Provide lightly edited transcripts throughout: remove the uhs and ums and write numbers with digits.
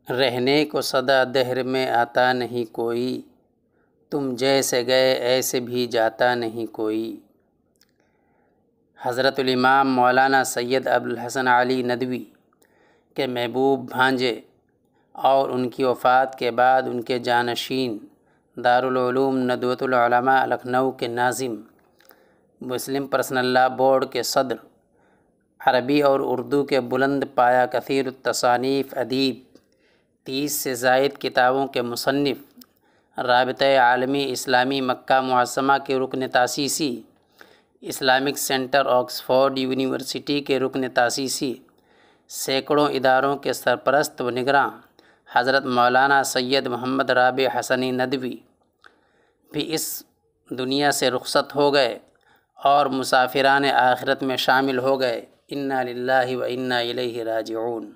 رہنے کو سدا دہر میں آتا نہیں کوئی، تم جیسے گئے ایسے بھی جاتا نہیں کوئی۔ حضرت الامام مولانا سید ابوالحسن علی ندوی کے محبوب بھانجے اور ان کی وفات کے بعد ان کے جانشین دارالعلوم ندوۃ العلماء لکھنؤ کے ناظم، مسلم پرسنل لا بورڈ کے صدر، عربی اور اردو کے بلند پایہ کثیر التصانیف ادیب، 30 سے زائد کتابوں کے مصنف، رابطہ عالمی اسلامی مکہ معظمہ کے رکن تاسیسی، اسلامک سینٹر آکسفورڈ یونیورسٹی کے رکن تاسیسی، سینکڑوں اداروں کے سرپرست و نگراں حضرت مولانا سید محمد رابع حسنی ندوی بھی اس دنیا سے رخصت ہو گئے اور مسافران آخرت میں شامل ہو گئے۔ انا للہ و انا الیہ راجعون۔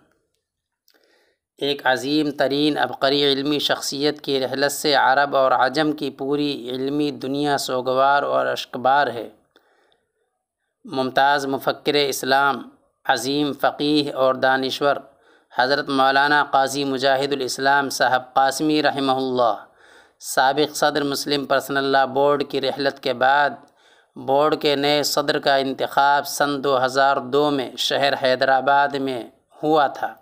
ایک عظیم ترین عبقری علمی شخصیت کی رحلت سے عرب اور عجم کی پوری علمی دنیا سوگوار اور اشکبار ہے۔ ممتاز مفکر اسلام، عظیم فقیہ اور دانشور حضرت مولانا قاضی مجاہد الاسلام صاحب قاسمی رحمہ اللہ، سابق صدر مسلم پرسنل لا بورڈ کی رحلت کے بعد بورڈ کے نئے صدر کا انتخاب سن 2002 میں شہر حیدرآباد میں ہوا تھا۔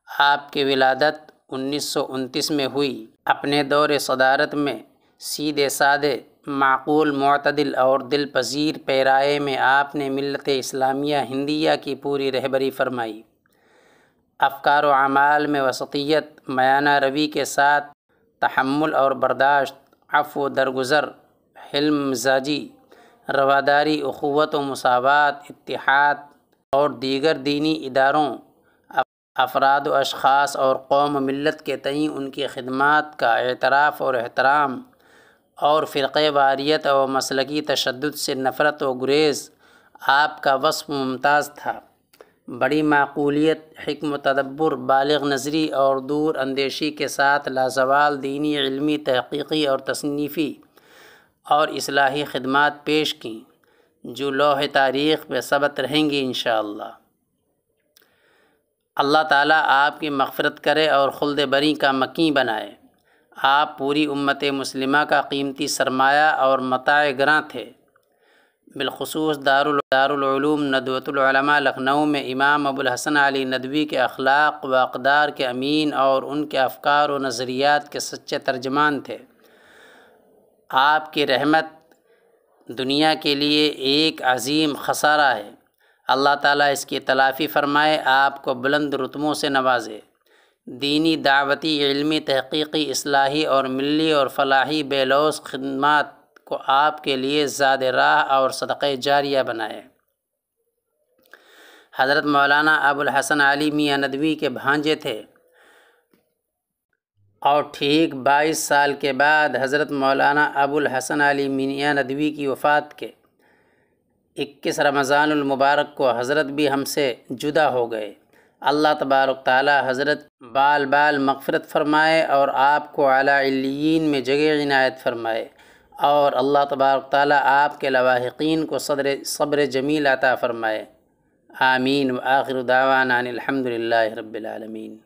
آپ کی ولادت 1929 میں ہوئی۔ اپنے دور صدارت میں سیدھے سادے، معقول، معتدل اور دل پذیر پیرائے میں آپ نے ملت اسلامیہ ہندیہ کی پوری رہبری فرمائی۔ افکار و اعمال میں وسطیت، میانہ روی کے ساتھ تحمل اور برداشت، عفو و درگزر، حلم مزاجی، رواداری، اخوت و مساوات، اتحاد اور دیگر دینی اداروں، افراد و اشخاص اور قوم و ملت کے تئیں ان کی خدمات کا اعتراف اور احترام، اور فرقہ واریت و مسلکی تشدد سے نفرت و گریز آپ کا وصف ممتاز تھا۔ بڑی معقولیت، حکم و تدبر، بالغ نظری اور دور اندیشی کے ساتھ لازوال دینی، علمی، تحقیقی اور تصنیفی اور اصلاحی خدمات پیش کیں جو لوح تاریخ میں ثبت رہیں گی انشاءاللہ۔ اللہ تعالیٰ آپ کی مغفرت کرے اور خلد بری کا مکیں بنائے۔ آپ پوری امت مسلمہ کا قیمتی سرمایہ اور متاع گراں تھے۔ بالخصوص دارالعلوم ندوۃ العلماء لکھنؤ میں امام ابوالحسن علی ندوی کے اخلاق و اقدار کے امین اور ان کے افکار و نظریات کے سچے ترجمان تھے۔ آپ کی رحمت دنیا کے لیے ایک عظیم خسارہ ہے۔ اللہ تعالیٰ اس کی تلافی فرمائے، آپ کو بلند رتبوں سے نوازے۔ دینی، دعوتی، علمی، تحقیقی، اصلاحی اور ملی اور فلاحی بے لوث خدمات کو آپ کے لیے زاد راہ اور صدقہ جاریہ بنائے۔ حضرت مولانا ابوالحسن علی میاں ندوی کے بھانجے تھے اور ٹھیک 22 سال کے بعد حضرت مولانا ابوالحسن علی میاں ندوی کی وفات کے 21 رمضان المبارک کو حضرت بھی ہم سے جدا ہو گئے۔ اللہ تبارک تعالی حضرت بال بال مغفرت فرمائے اور آپ کو اعلیٰ علیین میں جگہ عنایت فرمائے، اور اللہ تبارک تعالی آپ کے لواحقین کو صبر جمیل عطا فرمائے۔ آمین۔ وآخر دعوانا ان الحمد للہ رب العالمین۔